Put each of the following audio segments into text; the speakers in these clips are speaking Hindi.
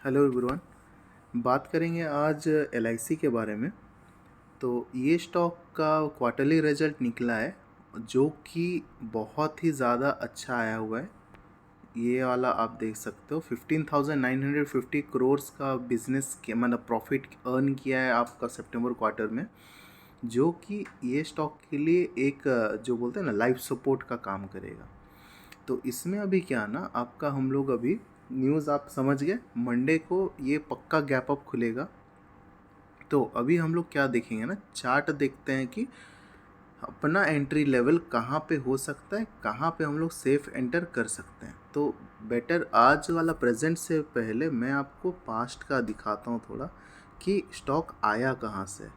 Hello everyone. बात करेंगे आज एलआईसी के बारे में। तो ये स्टॉक का क्वार्टरली रिजल्ट निकला है जो कि बहुत ही ज़्यादा अच्छा आया हुआ है। ये वाला आप देख सकते हो 15,950 करोर्स का बिजनेस के मतलब प्रॉफिट अर्न किया है आपका सितंबर क्वार्टर में, जो कि ये स्टॉक के लिए एक जो बोलते हैं ना लाइफ सपोर्ट का काम करेगा। तो इसमें अभी क्या ना आपका हम लोग अभी न्यूज़ आप समझ गए, मंडे को ये पक्का गैप अप खुलेगा। तो अभी हम लोग क्या देखेंगे ना, चार्ट देखते हैं कि अपना एंट्री लेवल कहाँ पे हो सकता है, कहाँ पे हम लोग सेफ एंटर कर सकते हैं। तो बेटर आज वाला प्रेजेंट से पहले मैं आपको पास्ट का दिखाता हूँ थोड़ा कि स्टॉक आया कहाँ से।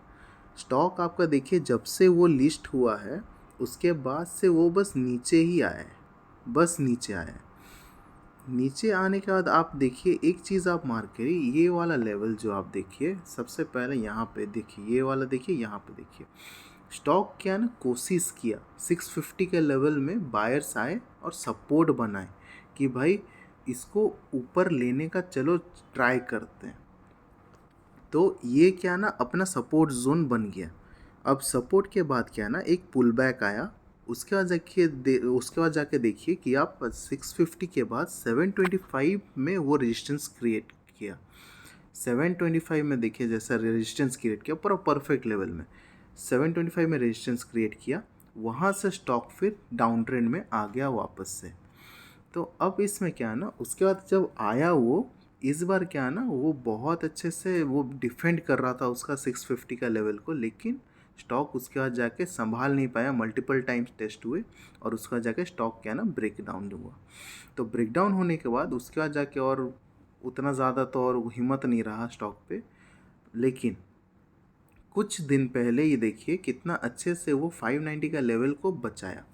स्टॉक आपका देखिए जब से वो लिस्ट हुआ है उसके बाद से वो बस नीचे ही आया है, बस नीचे आया है। नीचे आने के बाद आप देखिए एक चीज़ आप मार्क करिए, ये वाला लेवल जो आप देखिए सबसे पहले यहाँ पे देखिए, ये वाला देखिए, यहाँ पे देखिए स्टॉक क्या ना कोशिश किया 650 के लेवल में बायर्स आए और सपोर्ट बनाए कि भाई इसको ऊपर लेने का चलो ट्राई करते हैं। तो ये क्या ना अपना सपोर्ट जोन बन गया। अब सपोर्ट के बाद क्या ना एक पुल बैक आया। उसके बाद जाके देखिए कि आप 650 के बाद 725 में वो रेजिस्टेंस क्रिएट किया। 725 में देखिए जैसा रेजिस्टेंस क्रिएट किया पूरा परफेक्ट लेवल में, 725 में रेजिस्टेंस क्रिएट किया। वहाँ से स्टॉक फिर डाउन ट्रेंड में आ गया वापस से। तो अब इसमें क्या है ना उसके बाद जब आया वो इस बार क्या है ना वो बहुत अच्छे से वो डिफेंड कर रहा था उसका 650 का लेवल को, लेकिन स्टॉक उसके बाद जाके संभाल नहीं पाया, मल्टीपल टाइम्स टेस्ट हुए और उसके बाद जाके स्टॉक क्या है ना ब्रेक डाउन हुआ। तो ब्रेक डाउन होने के बाद उसके बाद जाके और उतना ज़्यादा तो और हिम्मत नहीं रहा स्टॉक पे। लेकिन कुछ दिन पहले ही देखिए कितना अच्छे से वो 590 का लेवल को बचाया।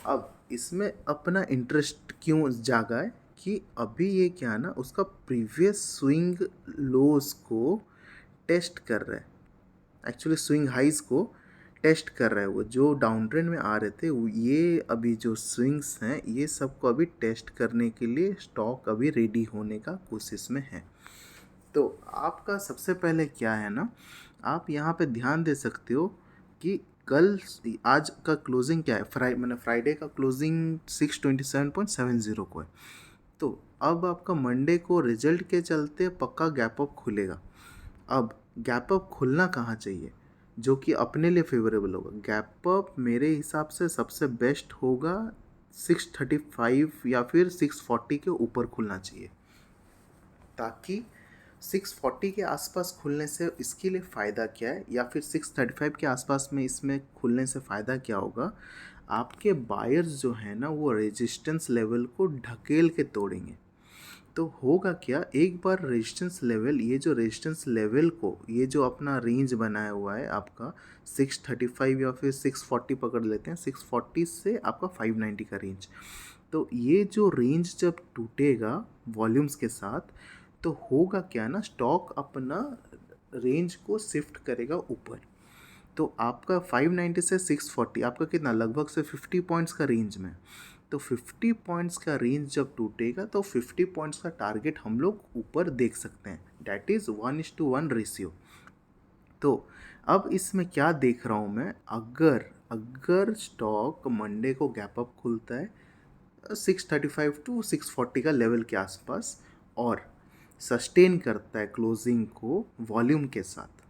अब इसमें अपना इंटरेस्ट क्यों जागा है कि अभी ये क्या है ना उसका प्रीवियस स्विंग लोस को टेस्ट कर रहा है, एक्चुअली स्विंग हाइज को टेस्ट कर रहा है। वो जो डाउन ट्रेंड में आ रहे थे ये अभी जो स्विंग्स हैं ये सबको अभी टेस्ट करने के लिए स्टॉक अभी रेडी होने का कोशिश में है। तो आपका सबसे पहले क्या है ना, आप यहाँ पे ध्यान दे सकते हो कि कल आज का क्लोजिंग क्या है, मैंने फ्राइडे का क्लोजिंग 627.70 को है। तो अब आपका मंडे को रिजल्ट के चलते पक्का गैप अप खुलेगा। अब गैप अप खुलना कहाँ चाहिए जो कि अपने लिए फेवरेबल होगा। गैप अप मेरे हिसाब से सबसे बेस्ट होगा 635 या फिर 640 के ऊपर खुलना चाहिए, ताकि 640 के आसपास खुलने से इसके लिए फ़ायदा क्या है, या फिर 635 के आसपास में इसमें खुलने से फ़ायदा क्या होगा। आपके बायर्स जो है ना वो रेजिस्टेंस लेवल को ढकेल के तोड़ेंगे। तो होगा क्या, एक बार रेजिस्टेंस लेवल, ये जो रेजिस्टेंस लेवल को ये जो अपना रेंज बनाया हुआ है आपका 635 या फिर 640 पकड़ लेते हैं, 640 से आपका 590 का रेंज। तो ये जो रेंज जब टूटेगा वॉल्यूम्स के साथ तो होगा क्या ना स्टॉक अपना रेंज को शिफ्ट करेगा ऊपर। तो आपका 590 से 640 आपका कितना लगभग से 50 पॉइंट्स का रेंज में। तो 50 पॉइंट्स का रेंज जब टूटेगा तो 50 पॉइंट्स का टारगेट हम लोग ऊपर देख सकते हैं, डैट इज़ 1:1 रेशियो। तो अब इसमें क्या देख रहा हूँ मैं, अगर अगर स्टॉक मंडे को गैप अप खुलता है 635 टू 640 का लेवल के आसपास और सस्टेन करता है क्लोजिंग को वॉल्यूम के साथ,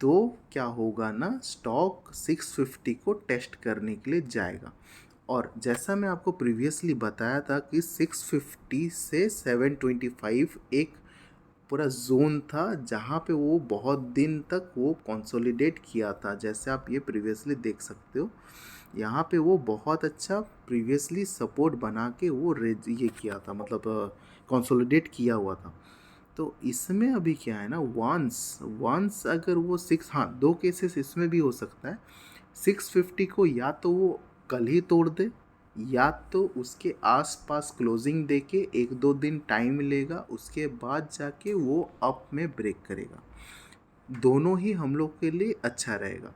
तो क्या होगा ना स्टॉक 650 को टेस्ट करने के लिए जाएगा। और जैसा मैं आपको प्रीवियसली बताया था कि 650 से 725 एक पूरा जोन था जहाँ पे वो बहुत दिन तक वो कंसोलिडेट किया था। जैसे आप ये प्रीवियसली देख सकते हो यहाँ पे वो बहुत अच्छा प्रीवियसली सपोर्ट बना के वो ये किया था, मतलब कंसोलिडेट किया हुआ था। तो इसमें अभी क्या है ना, वंस वंस अगर वो दो केसेस इसमें भी हो सकता है। 650 को या तो वो कल ही तोड़ दे या तो उसके आसपास क्लोजिंग दे के एक दो दिन टाइम लेगा, उसके बाद जाके वो अप में ब्रेक करेगा। दोनों ही हम लोग के लिए अच्छा रहेगा।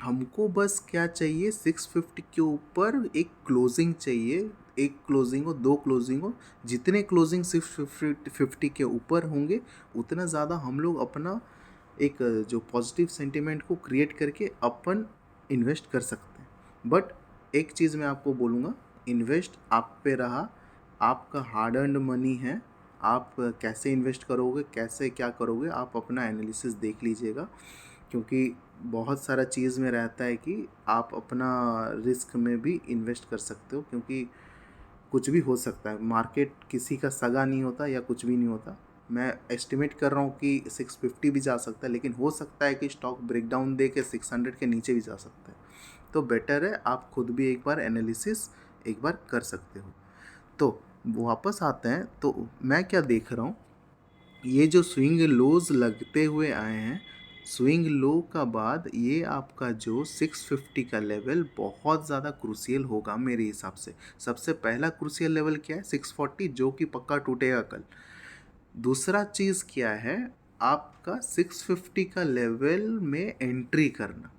हमको बस क्या चाहिए, 650 के ऊपर एक क्लोजिंग चाहिए एक क्लोजिंग हो, 2 क्लोजिंग हो, जितने क्लोजिंग सिर्फ 50 के ऊपर होंगे उतना ज़्यादा हम लोग अपना एक जो पॉजिटिव सेंटिमेंट को क्रिएट करके अपन इन्वेस्ट कर सकते हैं। बट एक चीज़ मैं आपको बोलूँगा, इन्वेस्ट आप पे रहा, आपका हार्ड अर्न्ड मनी है, आप कैसे इन्वेस्ट करोगे, कैसे क्या करोगे, आप अपना एनालिसिस देख लीजिएगा। क्योंकि बहुत सारा चीज़ में रहता है कि आप अपना रिस्क में भी इन्वेस्ट कर सकते हो, क्योंकि कुछ भी हो सकता है, मार्केट किसी का सगा नहीं होता या कुछ भी नहीं होता। मैं एस्टिमेट कर रहा हूँ कि 650 भी जा सकता है, लेकिन हो सकता है कि स्टॉक ब्रेकडाउन दे के 600 के नीचे भी जा सकता है। तो बेटर है आप खुद भी एक बार एनालिसिस एक बार कर सकते हो। तो वापस आते हैं, तो मैं क्या देख रहा हूँ, ये जो स्विंग लोज लगते हुए आए हैं, स्विंग लो का बाद ये आपका जो 650 का लेवल बहुत ज़्यादा क्रूशियल होगा मेरे हिसाब से। सबसे पहला क्रूशियल लेवल क्या है, 640, जो कि पक्का टूटेगा कल। दूसरा चीज़ क्या है, आपका 650 का लेवल में एंट्री करना।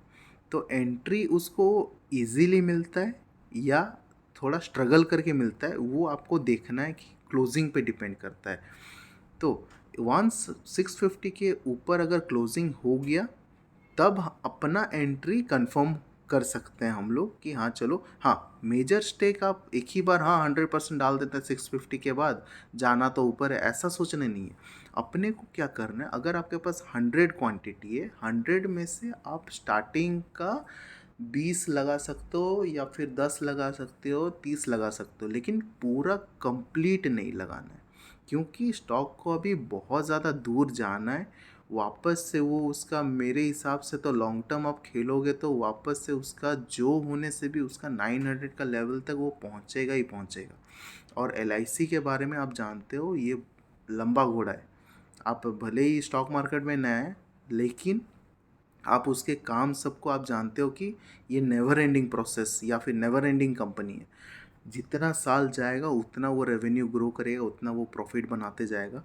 तो एंट्री उसको इजीली मिलता है या थोड़ा स्ट्रगल करके मिलता है, वो आपको देखना है कि क्लोजिंग पे डिपेंड करता है। तो वंस 650 के ऊपर अगर क्लोजिंग हो गया, तब अपना एंट्री कंफर्म कर सकते हैं हम लोग कि हाँ चलो, हाँ मेजर स्टेक आप एक ही बार हाँ 100% डाल देते हैं 650 के बाद, जाना तो ऊपर है ऐसा सोचना नहीं है। अपने को क्या करना है, अगर आपके पास 100 क्वांटिटी है, 100 में से आप स्टार्टिंग का 20 लगा सकते हो या फिर 10 लगा सकते हो, 30 लगा सकते हो, लेकिन पूरा कंप्लीट नहीं लगाना है, क्योंकि स्टॉक को अभी बहुत ज़्यादा दूर जाना है। वापस से वो उसका मेरे हिसाब से तो लॉन्ग टर्म आप खेलोगे तो वापस से उसका जो होने से भी उसका 900 का लेवल तक वो पहुंचेगा ही पहुंचेगा। और LIC के बारे में आप जानते हो, ये लंबा घोड़ा है। आप भले ही स्टॉक मार्केट में नए हैं, लेकिन आप उसके काम सबको आप जानते हो कि ये नेवर एंडिंग प्रोसेस या फिर नेवर एंडिंग कंपनी है। जितना साल जाएगा उतना वो रेवेन्यू ग्रो करेगा, उतना वो प्रॉफिट बनाते जाएगा।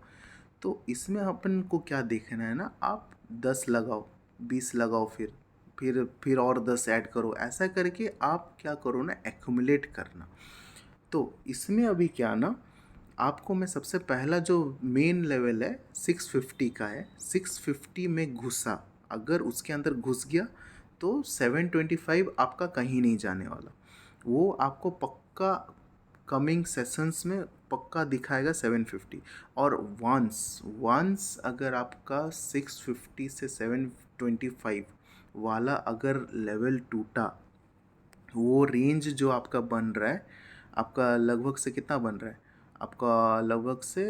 तो इसमें अपन को क्या देखना है ना, आप 10 लगाओ, 20 लगाओ, फिर और 10 ऐड करो, ऐसा करके आप क्या करो ना, एक्यूमुलेट करना। तो इसमें अभी क्या ना, आपको मैं सबसे पहला जो मेन लेवल है 650 का है, 650 में घुसा, अगर उसके अंदर घुस गया तो 725 आपका कहीं नहीं जाने वाला। वो आपको पक्का कमिंग सेशंस में पक्का दिखाएगा 750। और वंस अगर आपका 650 से 725 वाला अगर लेवल टूटा, वो रेंज जो आपका बन रहा है, आपका लगभग से कितना बन रहा है, आपका लगभग से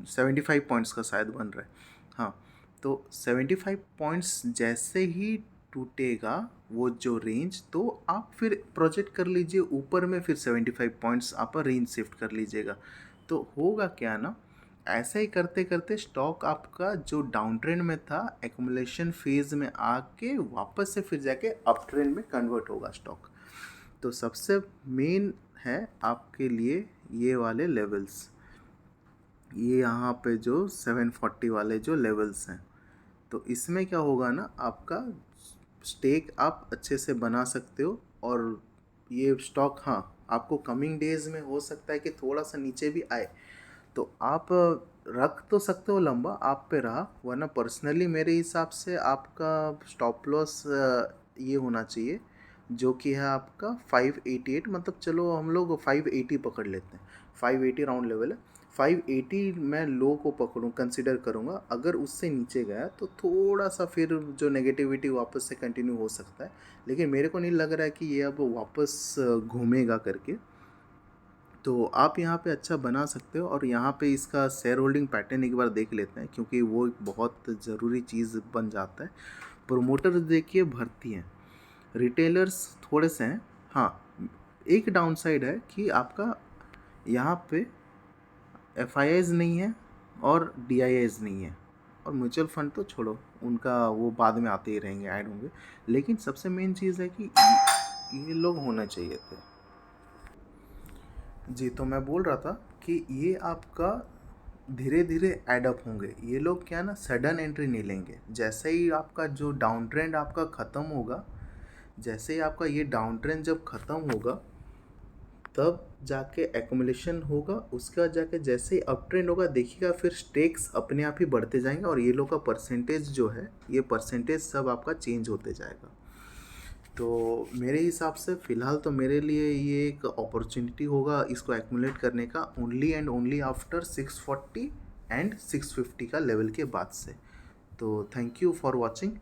75 पॉइंट्स का शायद बन रहा है। हाँ, तो 75 पॉइंट्स जैसे ही टूटेगा वो जो रेंज, तो आप फिर प्रोजेक्ट कर लीजिए ऊपर में, फिर 75 पॉइंट्स आप रेंज शिफ्ट कर लीजिएगा। तो होगा क्या ना, ऐसे ही करते करते स्टॉक आपका जो डाउन ट्रेंड में था, एक्युमुलेशन फेज में आके वापस से फिर जाके अप ट्रेंड में कन्वर्ट होगा स्टॉक। तो सबसे मेन है आपके लिए ये वाले लेवल्स, ये यहाँ पे जो 740 वाले जो लेवल्स हैं। तो इसमें क्या होगा ना, आपका स्टेक आप अच्छे से बना सकते हो। और ये स्टॉक हाँ आपको कमिंग डेज में हो सकता है कि थोड़ा सा नीचे भी आए, तो आप रख तो सकते हो, लंबा आप पे रहा। वरना पर्सनली मेरे हिसाब से आपका स्टॉप लॉस ये होना चाहिए, जो कि है आपका 588, मतलब चलो हम लोग 580 पकड़ लेते हैं, 580 राउंड लेवल है। 580 मैं लो को पकड़ूँ, कंसिडर करूँगा। अगर उससे नीचे गया तो थोड़ा सा फिर जो नेगेटिविटी वापस से कंटिन्यू हो सकता है, लेकिन मेरे को नहीं लग रहा है कि ये अब वापस घूमेगा करके। तो आप यहाँ पे अच्छा बना सकते हो। और यहाँ पे इसका शेयर होल्डिंग पैटर्न एक बार देख लेते हैं, क्योंकि वो एक बहुत ज़रूरी चीज़ बन जाता है। प्रोमोटर्स देखिए भर्ती हैं, रिटेलर्स थोड़े से हैं। हाँ, एक डाउनसाइड है कि आपका यहाँ पे FIIs नहीं है और DIIs नहीं है, और म्यूचुअल फंड तो छोड़ो, उनका वो बाद में आते ही रहेंगे, ऐड होंगे। लेकिन सबसे मेन चीज़ है कि ये लोग होने चाहिए थे। जी, तो मैं बोल रहा था कि ये आपका धीरे धीरे एडअप होंगे। ये लोग क्या ना, सडन एंट्री नहीं लेंगे। जैसे ही आपका जो डाउन ट्रेंड आपका ख़त्म होगा, जैसे ही आपका ये डाउन ट्रेंड जब ख़त्म होगा, तब जाके एक्युमुलेशन होगा, उसके बाद जाके जैसे ही अप ट्रेंड होगा देखिएगा, फिर स्टेक्स अपने आप ही बढ़ते जाएंगे और ये लोग का परसेंटेज जो है, ये परसेंटेज सब आपका चेंज होते जाएगा। तो मेरे हिसाब से फ़िलहाल तो मेरे लिए ये एक अपॉर्चुनिटी होगा इसको एक्युमुलेट करने का, only and only after 640 and 650 का लेवल के बाद से। तो थैंक यू फॉर वॉचिंग।